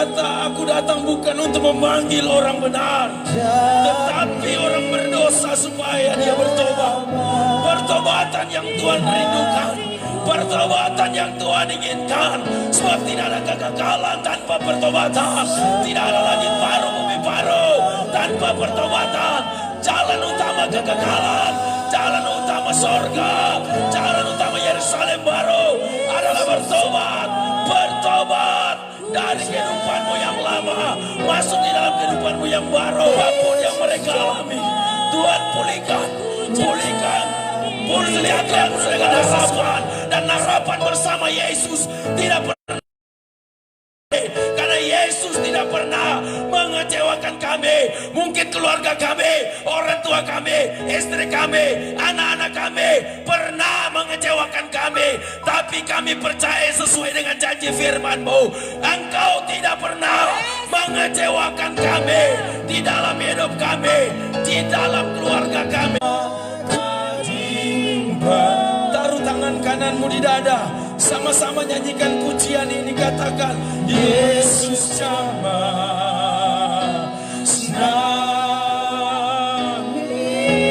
berkata, aku datang bukan untuk memanggil orang benar, tetapi orang berdosa supaya dia bertobat. Pertobatan yang Tuhan rindukan, pertobatan yang Tuhan inginkan. Sebab tidak ada kegagalan tanpa pertobatan, tidak ada langit baru bumi baru tanpa pertobatan. Jalan utama kegagalan, jalan utama sorga, jalan utama Yerusalem baru adalah bertobat. Bertobat dari kehidupanmu yang lama, masuk di dalam kehidupanmu yang baru. Apapun yang mereka alami, Tuhan pulihkan, pulihkan. Lihat-lihat segala harapan, dan harapan bersama Yesus tidak pernah, karena Yesus tidak pernah mengecewakan kami. Mungkin keluarga kami, orang tua kami, istri kami, anak-anak kami pernah mengecewakan kami, tapi kami percaya sesuai dengan janji firman-Mu, Engkau tidak pernah mengecewakan kami di dalam hidup kami, di dalam keluarga kami. Taruh tangan kananmu di dada, sama-sama nyanyikan pujian ini, katakan, Yesus jamah senang.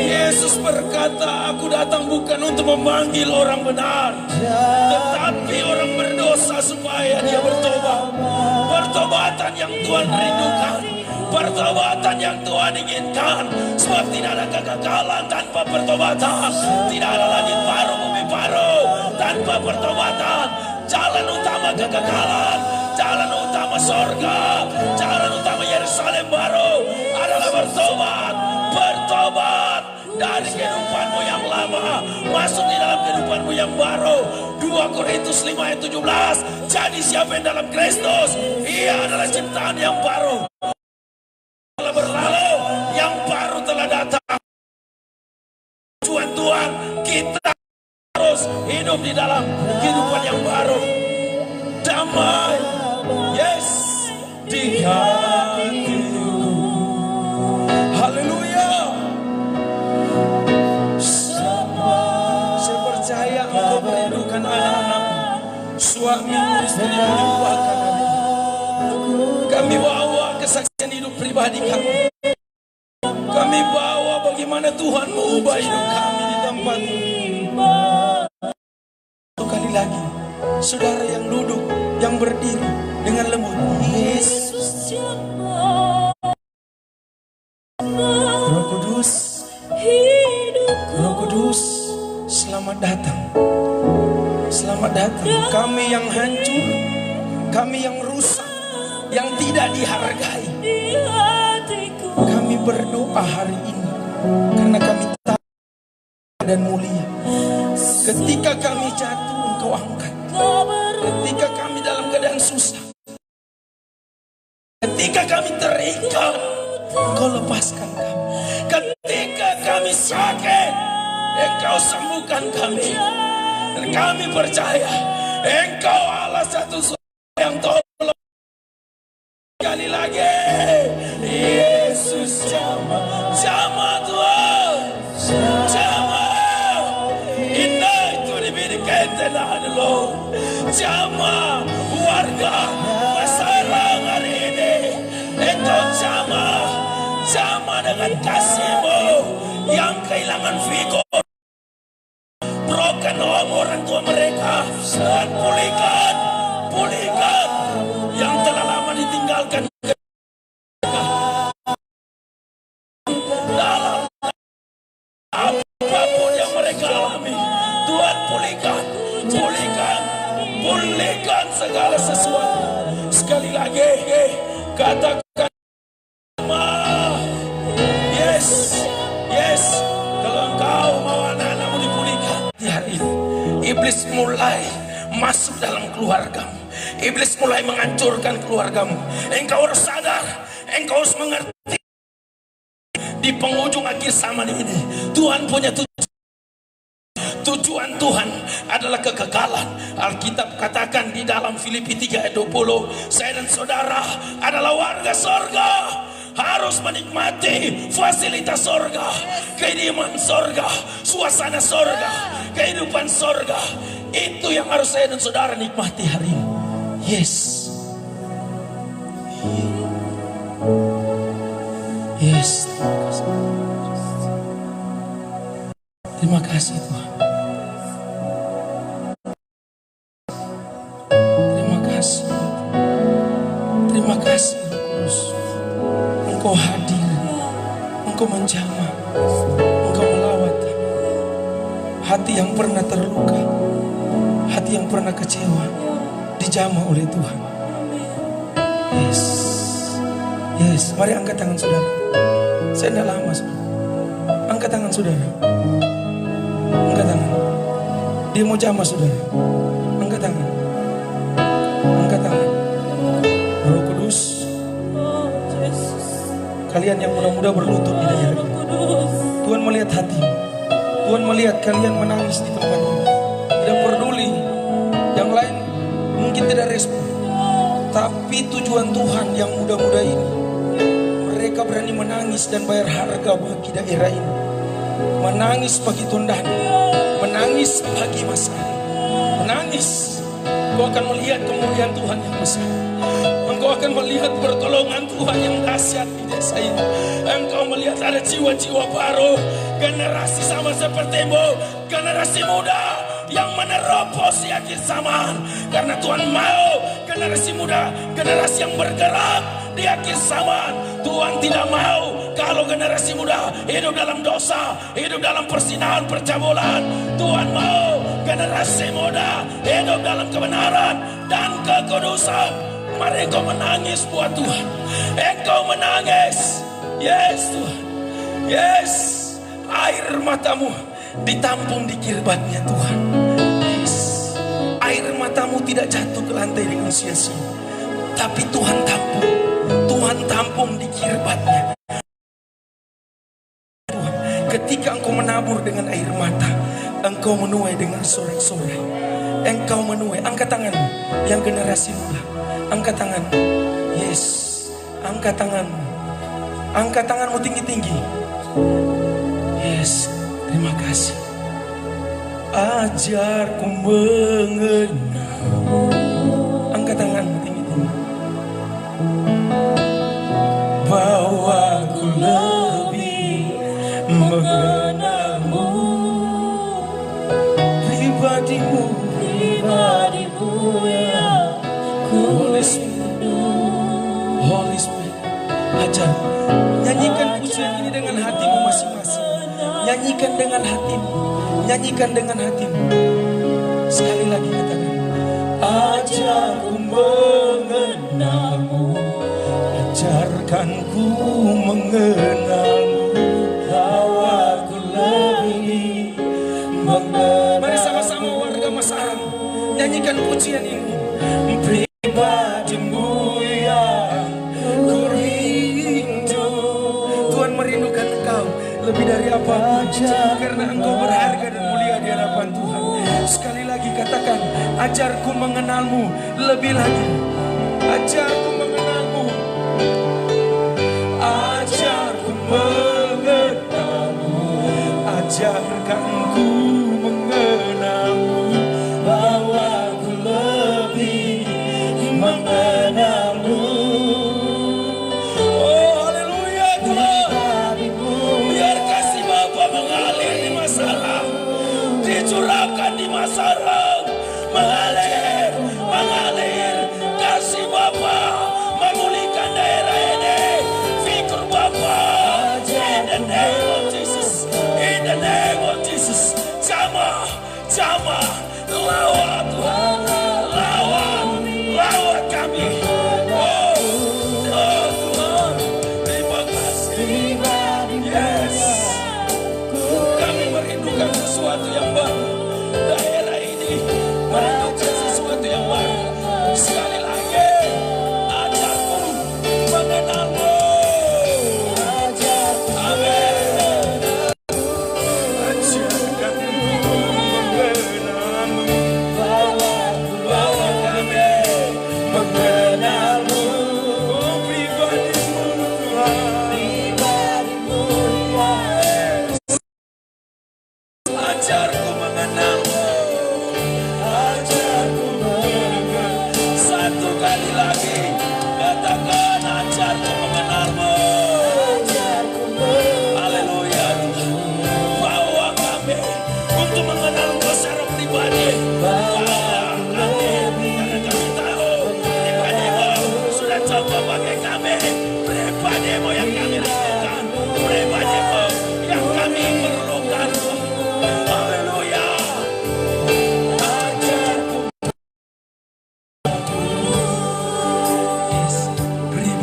Yesus berkata, aku datang bukan untuk memanggil orang benar, tetapi orang berdosa supaya dia bertobat. Pertobatan yang Tuhan rindukan, pertobatan yang Tuhan inginkan. Sebab tidak ada kegagalan tanpa pertobatan, tidak ada langit baru bumi baru tanpa pertobatan. Jalan utama kegagalan, jalan utama sorga, jalan utama Yerusalem baru adalah bertobat. Bertobat dari kehidupanmu yang lama, masuk di dalam kehidupanmu yang baru. 2 Korintus 5 ayat 17. Jadi siapa yang dalam Kristus, ia adalah ciptaan yang baru. Telah berlalu, yang baru telah datang. Tuhan, kita harus hidup di dalam kehidupan yang baru. Damai, yes, di hatiku. Haleluya. Saya percaya Engkau merindukan anak-anakmu, suami, istri, dilupakan hari. Kami bawa kesaksian hidup pribadi kami. Kami bawa bagaimana Tuhan mengubah hidup kami di tempat ini. Satu kali lagi, saudara yang duduk, yang berdiri dengan lembut, Yesus jamah. Roh Kudus, Roh Kudus, selamat datang. Selamat datang. Kami yang hancur, kami yang rusak, yang tidak dihargai, kami berdoa hari ini karena kami tahu dan mulia. Ketika kami jatuh, Engkau angkat. Ketika kami dalam keadaan susah, ketika kami terikat, Engkau lepaskan kami. Ketika kami sakit, Engkau sembuhkan kami. Dan kami percaya Engkau Allah satu-satunya yang tolong. Sekali lagi, Yesus jamah, jamah Tuhan, jamah. Indah itu diberikan telah lo, jamah warga Pasarang hari ini. Itu jamah, jamah dengan kasih-Mu yang kehilangan figur, broken home orang tua mereka, dan pulihkan, pulihkan yang telah lama ditinggalkan dalam apapun yang mereka alami. Tuhan pulihkan, pulihkan, pulihkan segala sesuatu. Sekali lagi, katakan, yes, yes. Kalau Engkau mau anak-anakmu dipulihkan di hari ini, iblis mulai masuk dalam keluargamu. Iblis mulai menghancurkan keluargamu. Engkau harus sadar, engkau harus mengerti. Di penghujung akhir zaman ini, Tuhan punya tujuan Tuhan adalah kekekalan. Alkitab katakan di dalam Filipi 3 ayat 20, saya dan saudara adalah warga sorga, harus menikmati fasilitas sorga, kehidupan sorga, suasana sorga, kehidupan sorga. Itu yang harus saya dan saudara nikmati hari ini. Yes, kasih Tuhan. Terima kasih. Terima kasih Roh Kudus. Engkau hadir. Engkau menjamah. Engkau melawat kami. Hati yang pernah terluka, hati yang pernah kecewa, dijamah oleh Tuhan. Yes. Yes. Mari angkat tangan saudara. Saya tidak lama saudara. Angkat tangan saudara. Angkat tangan. Dia mau jamah saudara. Angkat tangan. Angkat tangan. Roh Kudus. Kalian yang muda-muda berlutut di daerah ini. Tuhan melihat hati. Tuhan melihat kalian menangis di tempat ini. Tidak peduli. Yang lain mungkin tidak respon. Tapi tujuan Tuhan yang muda-muda ini, mereka berani menangis dan bayar harga bagi daerah ini. Menangis bagi Tondano, menangis bagi Mas Ari, menangis. Engkau akan melihat kemuliaan Tuhan yang besar. Engkau akan melihat pertolongan Tuhan yang dahsyat di desa ini. Engkau melihat ada jiwa-jiwa baru, generasi sama sepertimu, generasi muda yang menerobos di akhir zaman. Karena Tuhan mau generasi muda, generasi yang bergerak di akhir zaman. Tuhan tidak mau kalau generasi muda hidup dalam dosa, hidup dalam persinahan, percabulan. Tuhan mau generasi muda hidup dalam kebenaran dan kekudusan. Mari engkau menangis buat Tuhan. Engkau menangis. Yes Tuhan. Yes. Air matamu ditampung di kirbatnya Tuhan. Yes. Air matamu tidak jatuh ke lantai dengan sia-sia. Tapi Tuhan tampung. Tuhan tampung di kirbatnya. Tuhan, ketika engkau menabur dengan air mata, engkau menuai dengan sorak-sorai. Engkau menuai. Angkat tangan yang generasi muda. Angkat tangan. Yes. Angkat tanganmu. Angkat tanganmu tinggi-tinggi. Yes. Terima kasih. Ajarku mengenalmu. Angkat tanganmu tinggi-tinggi. Bahwa ku lebih mengenalmu. Pribadimu yang Holy Spirit, Holy Spirit, ajar. Nyanyikan pujian ini dengan hatimu masing-masing. Nyanyikan dengan hatimu. Nyanyikan dengan hatimu. Sekali lagi katakan, ajarku mengenalmu. Ajarkan ku mengenalmu. Bahwa ku lebih mengenalmu. Mari sama-sama warga Mas Aram nyanyikan pujian ini. Pribadimu yang ku rindu. Tuhan merindukan engkau lebih dari apa aja, karena engkau berharga dan mulia di hadapan Tuhan. Sekali lagi katakan, ajarku mengenalmu lebih lagi. Ajarku mengenalmu. Ajarku mengenalmu. Ajarkan ku mengenalmu. Bahwa ku lebih mengenalmu. Oh haleluya Tuhan. Biar kasih Bapa mengalir di masalah, dicurahkan di masalah, mengalir, mengalir. Kasih Bapa memulihkan daerah ini. Fikur Bapa, in the name of Jesus, in the name of Jesus. Jamah, jamah, lawat Tuhan, lawat, lawat kami. Oh, oh Tuhan, terima kasih. Yes, kami merindukan sesuatu yang baru. Daerah ini merindukan sesuatu yang baru. Sekali lagi, ajarku mengenalmu. Amin. Ajarkan ku mengenalmu.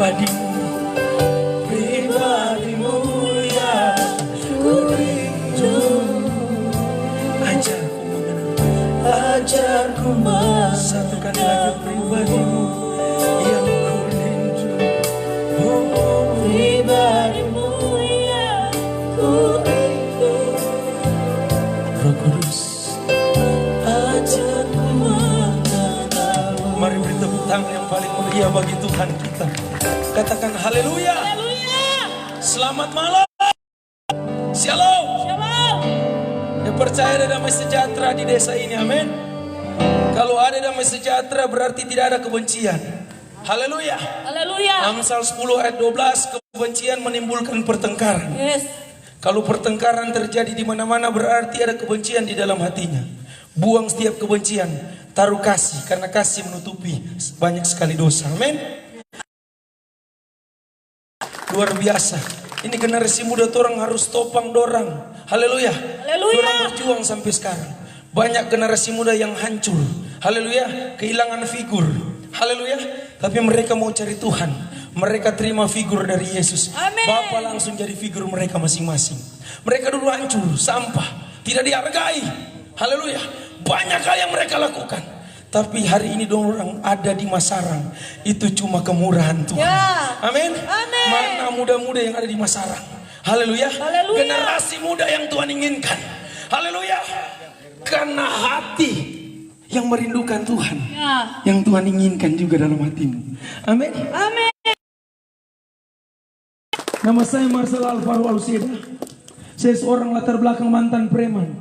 pribadimu, pribadimu yang ku rindu. Ajarku mengenal, ajarku satukan lagi pribadimu yang ku rindu. Oh, pribadimu yang ku rindu. Roh Kudus, ajarku mengenal. Mari beri tepuk tangan yang paling mulia bagi Tuhan kita. Katakan haleluya. Selamat malam. Shalom. Dia percaya ada damai sejahtera di desa ini, amin. Kalau ada damai sejahtera berarti tidak ada kebencian. Haleluya. Amsal 10 ayat 12, kebencian menimbulkan pertengkaran. Yes. Kalau pertengkaran terjadi di mana-mana berarti ada kebencian di dalam hatinya. Buang setiap kebencian, taruh kasih, karena kasih menutupi banyak sekali dosa. Amin. Luar biasa. Ini generasi muda orang harus topang dorang. Haleluya. Dorang berjuang sampai sekarang. Banyak generasi muda yang hancur. Haleluya. Kehilangan figur. Haleluya. Tapi mereka mau cari Tuhan. Mereka terima figur dari Yesus. Amin. Bapa langsung jadi figur mereka masing-masing. Mereka dulu hancur, sampah, tidak dihargai. Haleluya. Banyak hal yang mereka lakukan. Tapi hari ini orang ada di Masarang. Itu cuma kemurahan Tuhan. Ya. Amin. Amin. Mana muda-muda yang ada di Masarang. Haleluya. Haleluya. Generasi muda yang Tuhan inginkan. Haleluya. Karena hati yang merindukan Tuhan. Ya. Yang Tuhan inginkan juga dalam hatimu. Amin. Amin. Nama saya Marcel Alvaro Alceda. Saya seorang latar belakang mantan preman.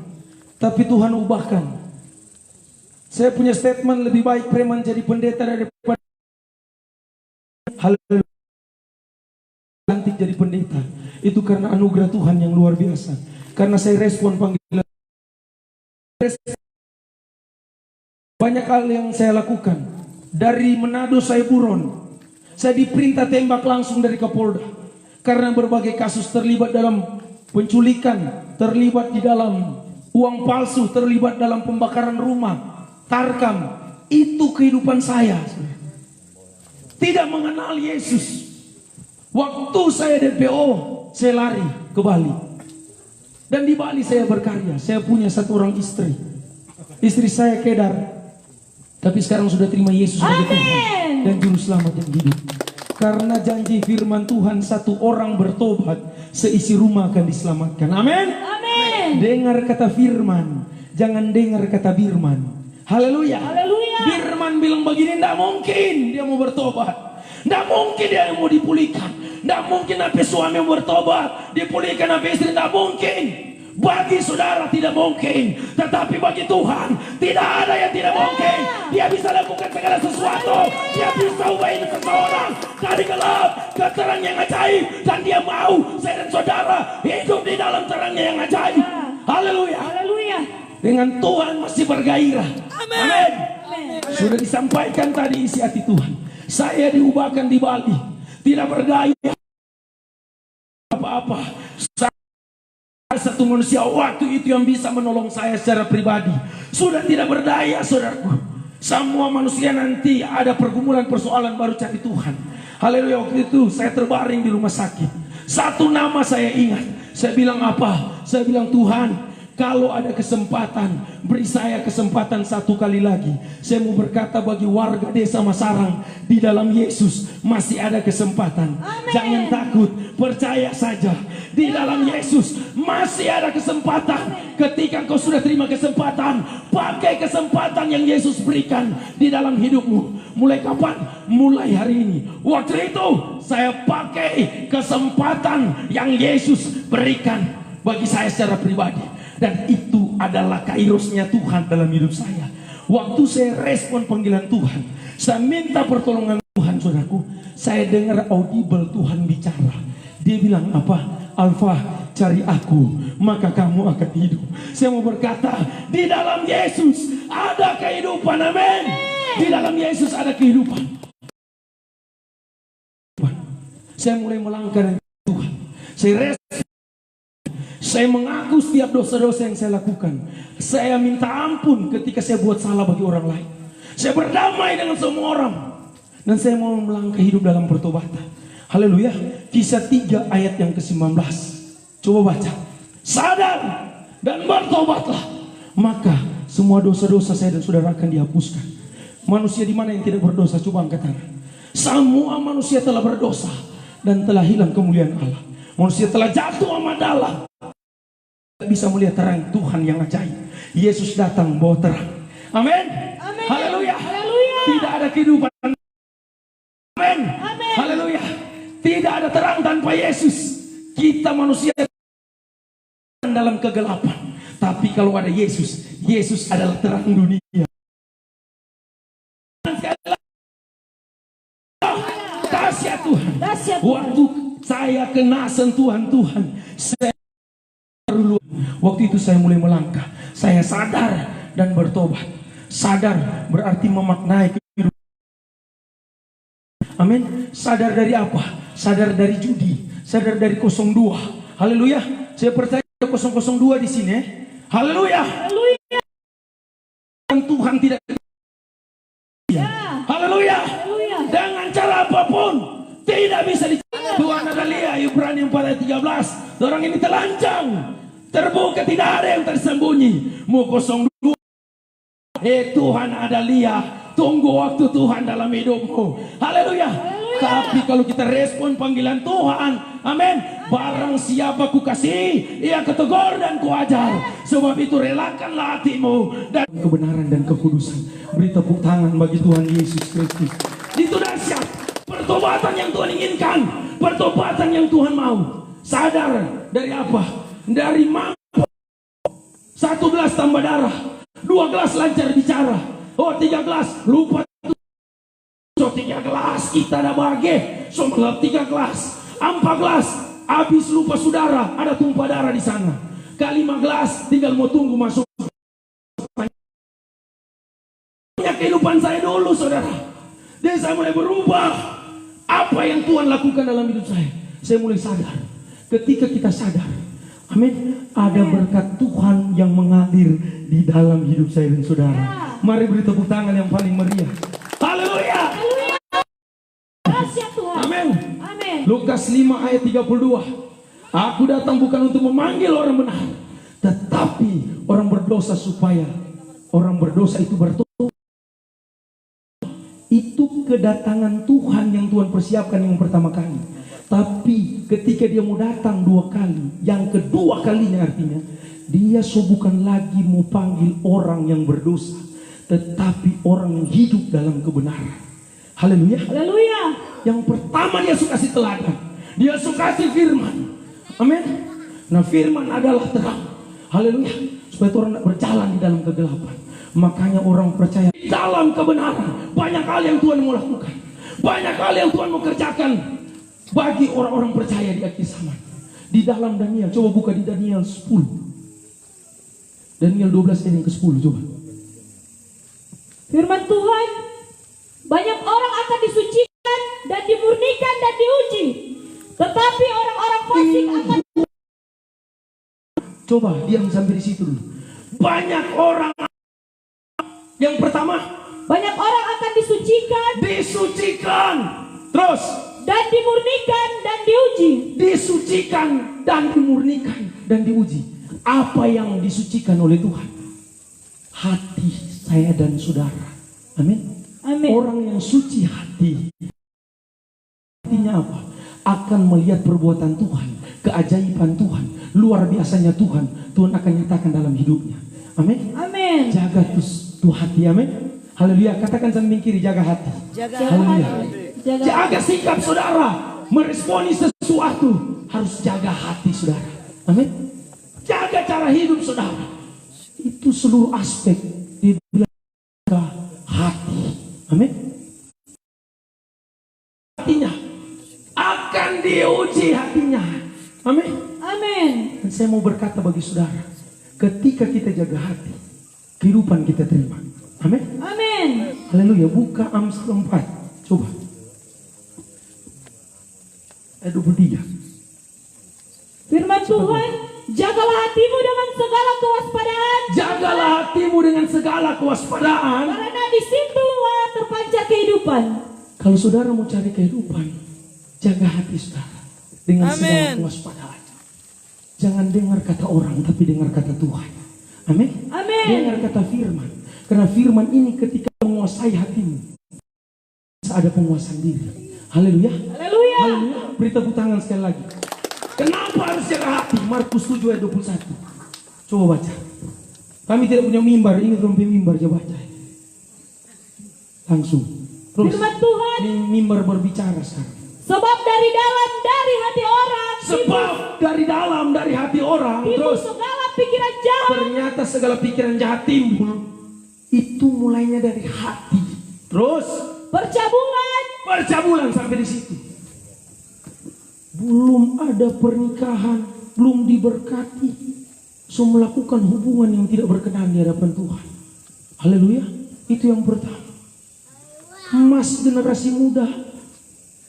Tapi Tuhan ubahkan. Saya punya statement, lebih baik preman jadi pendeta daripada haleluya lantik jadi pendeta. Itu karena anugerah Tuhan yang luar biasa. Karena saya respon panggilan. Banyak hal yang saya lakukan. Dari Manado saya buron. Saya diperintah tembak langsung dari Kapolda. Karena berbagai kasus terlibat dalam penculikan, terlibat di dalam uang palsu, terlibat dalam pembakaran rumah, tarkam. Itu kehidupan saya. Tidak mengenal Yesus. Waktu saya DPO, saya lari ke Bali. Dan di Bali saya berkarya. Saya punya satu orang istri. Istri saya kedar. Tapi sekarang sudah terima Yesus sebagai Tuhan dan Juru Selamat yang hidup. Karena janji firman Tuhan, satu orang bertobat, seisi rumah akan diselamatkan. Amin. Amin. Dengar kata firman, jangan dengar kata birman. Haleluya. Haleluya. Birman bilang begini, tidak mungkin dia mau bertobat. Tidak mungkin dia mau dipulihkan. Tidak mungkin apa suami mau bertobat, dipulihkan apa istri, tidak mungkin. Bagi saudara tidak mungkin, tetapi bagi Tuhan tidak ada yang tidak mungkin. Dia bisa lakukan segala sesuatu. Dia bisa ubahin seseorang dari gelap ke terang yang ajaib. Dan dia mau saya dan saudara hidup di dalam terangnya yang ajaib. Haleluya. Haleluya. Dengan Tuhan masih bergairah. Amin. Sudah disampaikan tadi isi hati Tuhan. Saya diubahkan di Bali. Tidak bergairah apa-apa. Satu manusia waktu itu yang bisa menolong saya secara pribadi sudah tidak berdaya, saudaraku. Semua manusia nanti ada pergumulan persoalan baru cari Tuhan. Haleluya. Waktu itu saya terbaring di rumah sakit. Satu nama saya ingat. Saya bilang apa? Saya bilang, Tuhan, kalau ada kesempatan, beri saya kesempatan satu kali lagi. Saya mau berkata bagi warga desa Masarang, di dalam Yesus masih ada kesempatan. Amen. Jangan takut, percaya saja. Di dalam Yesus masih ada kesempatan. Ketika kau sudah terima kesempatan, pakai kesempatan yang Yesus berikan di dalam hidupmu. Mulai kapan? Mulai hari ini. Waktu itu saya pakai kesempatan yang Yesus berikan bagi saya secara pribadi. Dan itu adalah kairosnya Tuhan dalam hidup saya. Waktu saya respon panggilan Tuhan, saya minta pertolongan Tuhan, saudaraku. Saya dengar audible Tuhan bicara. Dia bilang apa? Alfa, cari aku, maka kamu akan hidup. Saya mau berkata, di dalam Yesus ada kehidupan. Amin. Di dalam Yesus ada kehidupan. Saya mulai melangkah dengan Tuhan. Saya mengaku setiap dosa-dosa yang saya lakukan. Saya minta ampun ketika saya buat salah bagi orang lain. Saya berdamai dengan semua orang. Dan saya mau melangkah hidup dalam pertobatan. Haleluya. Kisah 3 ayat yang ke-19. Coba baca. Sadar dan bertobatlah, maka semua dosa-dosa saya dan saudara akan dihapuskan. Manusia di mana yang tidak berdosa? Coba angkat tangan. Semua manusia telah berdosa dan telah hilang kemuliaan Allah. Manusia telah jatuh amat dalam, tidak bisa melihat terang Tuhan yang ajaib. Yesus datang bawa terang. Amin. Haleluya. Tidak ada kehidupan. Amin. Haleluya. Tidak ada terang tanpa Yesus. Kita manusia dalam kegelapan. Tapi kalau ada Yesus, Yesus adalah terang dunia. Dahsyat Tuhan. Waktu saya kena sentuhan Tuhan, waktu itu saya mulai melangkah. Saya sadar dan bertobat. Sadar berarti memaknai kehidupan. Amin. Sadar dari apa? Sadar dari judi. Sadar dari 02. Haleluya. Saya percaya 002 di sini. Haleluya. Tuhan tidak. Haleluya. Dengan cara apapun tidak bisa dicari. Tuhan ada lihat Ibrani 4 ayat 13. Orang ini telanjang, terbuka, tidak ada yang tersembunyi. Mau 02. Tuhan ada lihat. Tunggu waktu Tuhan dalam hidupmu. Haleluya. Tapi kalau kita respon panggilan Tuhan, amin. Barang siapa ku kasih, ia ketegur dan ku ajar. Sebab itu relakanlah hatimu dan kebenaran dan kekudusan. Beri tepuk tangan bagi Tuhan Yesus Kristus. Itu dahsyat. Pertobatan yang Tuhan inginkan. Pertobatan yang Tuhan mau. Sadar dari apa? Dari mampu. 1 gelas tambah darah, 2 gelas lancar bicara, 3 gelas lupa. 3 gelas kita ada bagi, 3 gelas, 4 gelas habis lupa saudara, ada tumpah darah di sana. Kali 5 gelas tinggal mau tunggu masuk. Kehidupan saya dulu saudara, dan saya mulai berubah. Apa yang Tuhan lakukan dalam hidup saya mulai sadar. Ketika kita sadar, amin, ada berkat Tuhan yang mengalir di dalam hidup saya dan saudara. Mari beri tepuk tangan yang paling meriah. Haleluya. Amin. Lukas 5 ayat 32. Aku datang bukan untuk memanggil orang benar, tetapi orang berdosa supaya orang berdosa itu bertobat. Itu kedatangan Tuhan yang Tuhan persiapkan yang pertama kali. Tapi ketika dia mau datang 2 kali, yang kedua kalinya artinya dia bukan lagi mau panggil orang yang berdosa, tetapi orang yang hidup dalam kebenaran. Haleluya. Haleluya. Yang pertama dia suka kasih teladan, dia suka kasih firman. Amin. Nah firman adalah terang. Haleluya. Supaya orang tidak berjalan di dalam kegelapan. Makanya orang percaya di dalam kebenaran. Banyak hal yang Tuhan mau lakukan, banyak hal yang Tuhan mau kerjakan bagi orang-orang percaya di akhir zaman. Di dalam Daniel, coba buka di Daniel 10. Daniel 12 ayat yang ke-10 coba. Firman Tuhan, banyak orang akan disucikan dan dimurnikan dan diuji, tetapi orang-orang fasik akan. Coba diam sampai di situ dulu. Banyak orang. Yang pertama, banyak orang akan disucikan, terus dan dimurnikan dan diuji. Disucikan dan dimurnikan dan diuji. Apa yang disucikan oleh Tuhan? Hati saya dan saudara. Amin. Amin. Orang yang suci hati, artinya apa? Akan melihat perbuatan Tuhan, keajaiban Tuhan, luar biasanya Tuhan. Tuhan akan nyatakan dalam hidupnya. Amin. Amin. Jaga tuh hati, amin. Haleluya. Katakan samping kiri, jaga hati. Haleluya. Jaga sikap saudara, meresponi sesuatu harus jaga hati saudara. Amin. Jaga cara hidup saudara. Itu seluruh aspek dijaga hati. Amin. Hatinya akan diuji hatinya. Amin. Amin. Dan saya mau berkata bagi saudara, ketika kita jaga hati, kehidupan kita terima. Amin. Amin. Haleluya. Buka Amsal 4. Coba. Ayat 23. Firman Tuhan, jagalah hatimu dengan segala kewaspadaan. Jagalah hatimu dengan segala kewaspadaan. Karena di situ terpancar kehidupan. Kalau saudara mau cari kehidupan, jaga hati saudara dengan segala Amin. kewaspadaan. Jangan dengar kata orang, tapi dengar kata Tuhan. Amin. Amin. Dengar kata firman. Karena firman ini ketika menguasai hatimu, ada penguasaan diri. Haleluya. Haleluya. Haleluya. Beri tepuk tangan sekali lagi. Kenapa harus jaga hati? Markus 7 ayat 21. Coba baca. Kami tidak punya mimbar, ini belum mimbar, coba baca. Langsung. Terus. Firman Tuhan. Mimbar berbicara sekarang. Sebab dari dalam dari hati orang. Sebab dari dalam dari hati orang. Timbul Terus. segala pikiran jahat. Ternyata segala pikiran jahat timbul. Itu mulainya dari hati. Terus. Percabulan. Percabulan sampai di situ. Belum ada pernikahan, belum diberkati, so melakukan hubungan yang tidak berkenan di hadapan Tuhan. Haleluya. Itu yang pertama. Masih generasi muda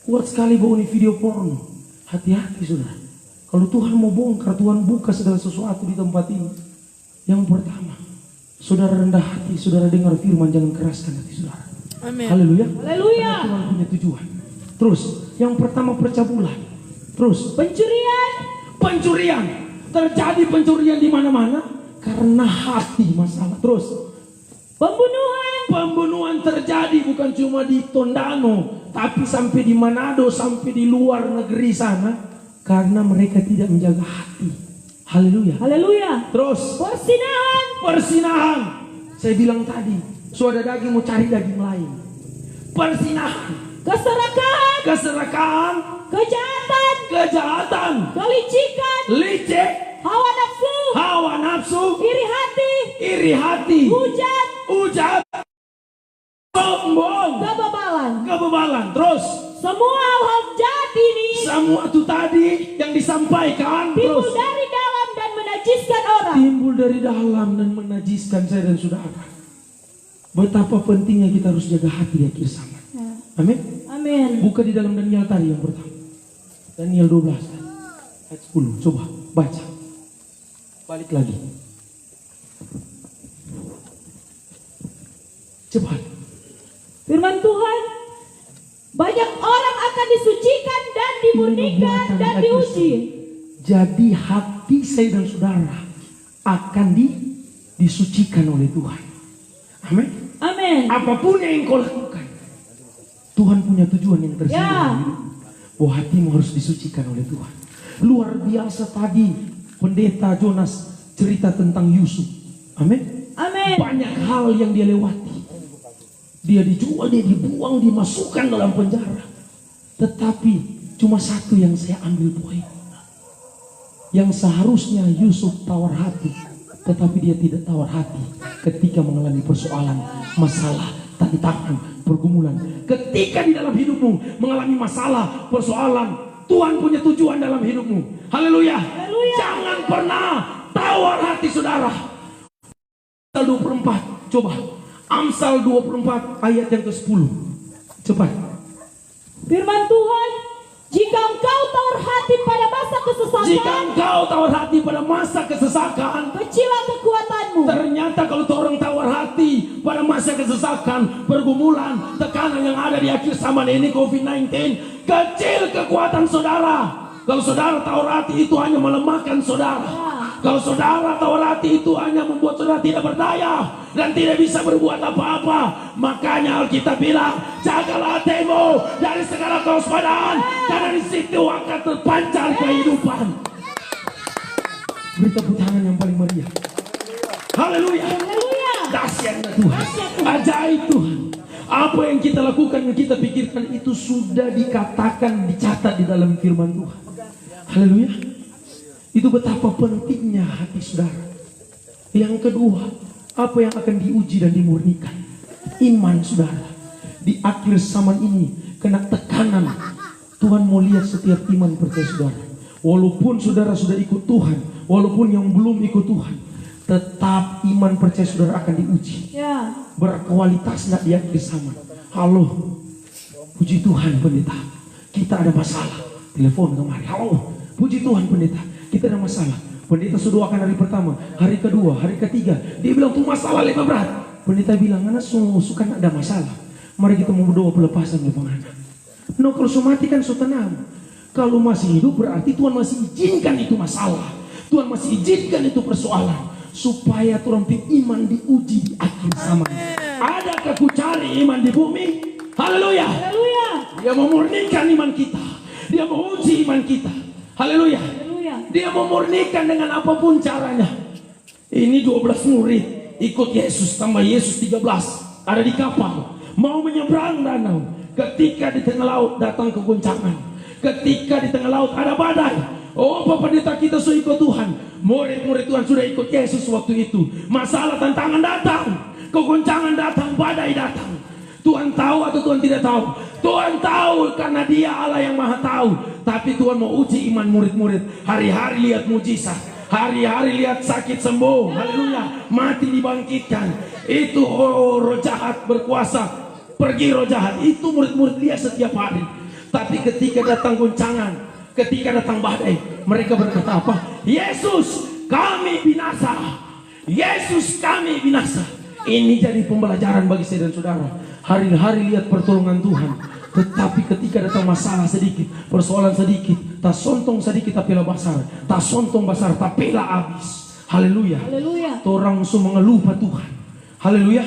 kuat sekali bawa ini video porno. Hati-hati saudara. Kalau Tuhan mau bongkar, Tuhan buka segala sesuatu di tempat ini. Yang pertama, saudara rendah hati, saudara dengar firman, jangan keraskan hati saudara. Amin. Haleluya. Haleluya. Karena Tuhan punya tujuan. Terus, yang pertama percabulan. Terus, Pencurian. pencurian. Terjadi pencurian di mana-mana karena hati masalah. Terus, Pembunuhan. pembunuhan terjadi bukan cuma di Tondano, tapi sampai di Manado, sampai di luar negeri sana karena mereka tidak menjaga hati. Haleluya. Haleluya. Terus, Persinahan. persinahan. Saya bilang tadi, saudara daging mau cari daging lain. Persinahan, Keserakahan. keserakahan, Kejahatan. kejahatan, Kelicikan. licik, Hawa nafsu. hawa nafsu, Iri hati. iri hati, Hujat. ujat, sombong, Kebebalan. kebebalan. Terus, Semua hal-hal jahat ini semua itu tadi yang disampaikan timbul terus dari dalam dan menajiskan orang. timbul dari dalam dan menajiskan saya dan saudara. Betapa pentingnya kita harus jaga hati di akhir zaman. Amin. Amin. Buka di dalam Daniel tadi yang pertama. Daniel 12 tadi. Ayat 10. Coba baca. Balik lagi. Cepat. Firman Tuhan, banyak orang akan disucikan dan dimurnikan Ini dan nubuatan diuji. Jadi hati saya dan saudara akan disucikan oleh Tuhan. Amin. Amin. Apapun yang engkau lakukan, Tuhan punya tujuan yang tersendiri. Ya. Bahwa hatimu harus disucikan oleh Tuhan. Luar biasa tadi pendeta Jonas cerita tentang Yusuf. Amin. Amin. Banyak hal yang dia lewati. Dia dijual, dia dibuang, dimasukkan dalam penjara. Tetapi cuma satu yang saya ambil poin. Yang seharusnya Yusuf tawar hati, tetapi dia tidak tawar hati ketika mengalami persoalan, masalah, tantangan, pergumulan. Ketika di dalam hidupmu mengalami masalah, persoalan, Tuhan punya tujuan dalam hidupmu. Haleluya. Haleluya. Jangan pernah tawar hati saudara. Amsal 24, coba. Amsal 24 ayat yang ke-10. Cepat. Firman Tuhan, jika engkau tawar hati pada masa kesesakan, Jika engkau tawar hati pada masa kesesakan, kecillah kekuatanmu. ternyata kalau orang tawar hati pada masa kesesakan, pergumulan, tekanan yang ada di akhir zaman ini COVID-19, kecil kekuatan saudara. Kalau saudara tawar hati itu hanya melemahkan saudara. Kalau saudara tawar hati itu hanya membuat saudara tidak berdaya dan tidak bisa berbuat apa-apa. Makanya Alkitab bilang, jagalah hatimu dari segala kewaspadaan, karena di situ akan terpancar kehidupan. Beri tepuk tangan yang paling meriah. Haleluya. Haleluya. Dahsyatnya Tuhan, ajaib Tuhan. Apa yang kita lakukan, yang kita pikirkan itu sudah dikatakan, dicatat di dalam firman Tuhan. Haleluya. Itu betapa pentingnya hati saudara. Yang kedua, apa yang akan diuji dan dimurnikan? Iman saudara. Di akhir zaman ini kena tekanan. Tuhan mau lihat setiap iman percaya saudara. Walaupun saudara sudah ikut Tuhan, walaupun yang belum ikut Tuhan, tetap iman percaya saudara akan diuji. Ya. Berkualitas nggak di akhir zaman? Halo, puji Tuhan pendeta, kita ada masalah. Telepon kemari, halo, puji Tuhan pendeta, kita ada masalah. Pendeta sudah doakan hari pertama, hari kedua, hari ketiga, dia bilang tuh masalah lebih berat. Pendeta bilang, anak suka ada masalah. Mari kita mau berdoa pelepasan ya Bang Anak. No, kalau so mati kan so tenang. Kalau masih hidup berarti Tuhan masih izinkan itu masalah. Tuhan masih izinkan itu persoalan. Supaya Tuhan iman diuji di akhir zaman. Adakah ku cari iman di bumi? Haleluya. Haleluya. Dia memurnikan iman kita. Dia menguji iman kita. Haleluya. Haleluya. Dia memurnikan dengan apapun caranya. Ini 12 murid ikut Yesus, tambah Yesus 13. Ada di kapal, mau menyeberang danau. Ketika di tengah laut datang kegoncangan. Ketika di tengah laut ada badai. Oh, Bapak pendeta kita sudah ikut Tuhan. Murid-murid Tuhan sudah ikut Yesus waktu itu. Masalah tantangan datang, kegoncangan datang, badai datang. Tuhan tahu atau Tuhan tidak tahu? Tuhan tahu karena Dia Allah yang Maha Tahu. Tapi Tuhan mau uji iman murid-murid. Hari-hari lihat mujizat, hari-hari lihat sakit sembuh. Haleluya. Mati dibangkitkan. Itu roh jahat berkuasa. Pergi roh jahat. Itu murid-murid lihat setiap hari. Tapi ketika datang goncangan, ketika datang badai, mereka berkata apa? Yesus, kami binasa. Yesus, kami binasa. Ini jadi pembelajaran bagi saya dan saudara. Hari-hari lihat pertolongan Tuhan. Tetapi ketika datang masalah sedikit, persoalan sedikit, tak sontong sedikit tapi lah basar, tak sontong basar tapi lah habis. Haleluya. Haleluya. Orang semua mengeluh pada Tuhan. Haleluya.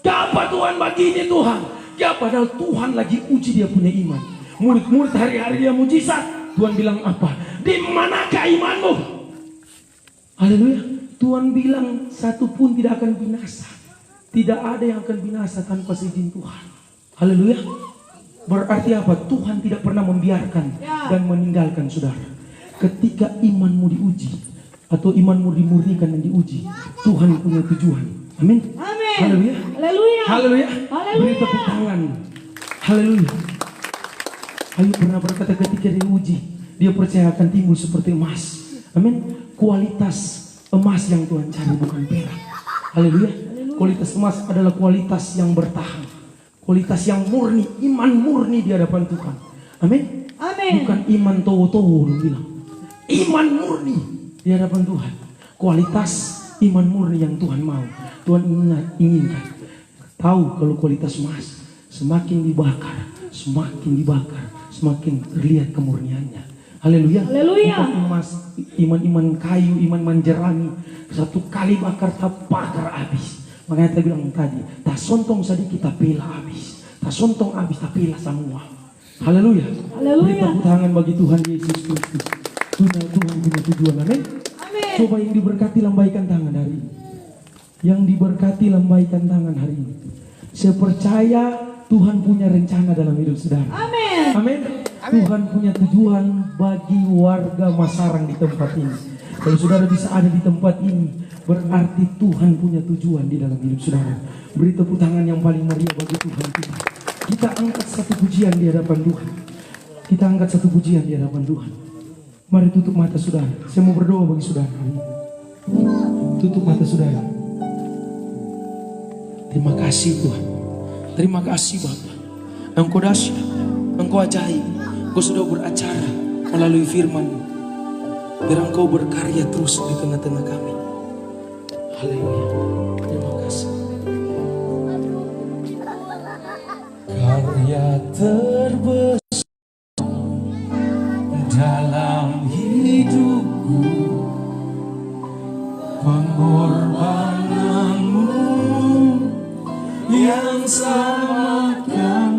Apa Tuhan bagi ini Tuhan? Ya padahal Tuhan lagi uji dia punya iman. Murid-murid hari-hari dia mujizat. Tuhan bilang apa? Di manakah imanmu? Haleluya. Tuhan bilang satu pun tidak akan binasa. Tidak ada yang akan binasa tanpa seizin Tuhan. Haleluya. Berarti apa? Tuhan tidak pernah membiarkan dan meninggalkan saudara. Ketika imanmu diuji atau imanmu dimurnikan dan diuji, Tuhan punya tujuan. Amin. Amin. Haleluya. Haleluya. Haleluya. Haleluya. Beri tepuk tangan. Haleluya. Ayo pernah berkata ketika diuji, dia percaya akan timbul seperti emas. Amin. Kualitas emas yang Tuhan cari bukan perak. Haleluya. Kualitas emas adalah kualitas yang bertahan. Kualitas yang murni, iman murni di hadapan Tuhan. Amin. Amin. Bukan iman towo-towo lu bilang. Iman murni di hadapan Tuhan. Kualitas iman murni yang Tuhan mau. Tuhan inginkan. Tahu kalau kualitas emas semakin dibakar, semakin terlihat kemurniannya. Haleluya. Haleluya. Bukan emas, iman-iman kayu, iman-iman jerami. Satu kali bakar tak bakar habis. Makanya kita bilang tadi, tak sontong sedikit tapi lah habis. Tak sontong habis tapi lah semua. Haleluya. Haleluya. Beri tepuk tangan bagi Tuhan Yesus Kristus. Tuhan punya tujuan. Amin. Amin. Coba yang diberkati lambaikan tangan hari ini. Yang diberkati lambaikan tangan hari ini. Saya percaya Tuhan punya rencana dalam hidup saudara. Amin. Amin. Tuhan punya tujuan bagi warga Masarang di tempat ini. Kalau saudara bisa ada di tempat ini, berarti Tuhan punya tujuan di dalam hidup saudara. Beri tepuk tangan yang paling meriah bagi Tuhan kita. Kita angkat satu pujian di hadapan Tuhan. Kita angkat satu pujian di hadapan Tuhan. Mari tutup mata saudara. Saya mau berdoa bagi saudara. Tutup mata saudara. Terima kasih Tuhan. Terima kasih Bapa. Engkau dahsyat, Engkau ajaib. Engkau sudah beracara melalui firman-Mu. Biar Engkau berkarya terus di tengah-tengah kami. Haleluya. Terima kasih. Karya terbesar dalam hidupku, pengorbananmu yang selamatkan